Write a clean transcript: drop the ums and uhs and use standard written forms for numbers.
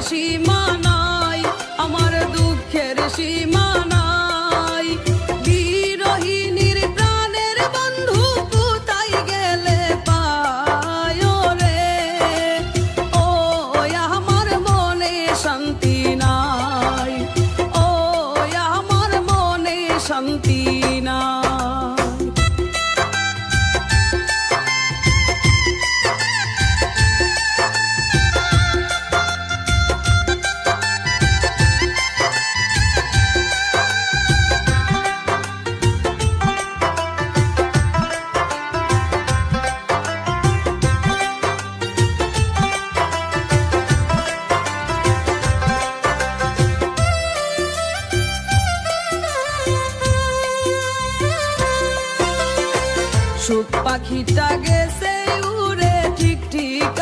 সীমা নাই, আমার দুঃখের সীমা নাই। বিরহিনীর প্রাণের বন্ধু কোথায় গেলে পায় রে? ও আমার মনে শান্তি নাই, ও আমার মনে শান্তি নাই। সুখ পাখিটা গে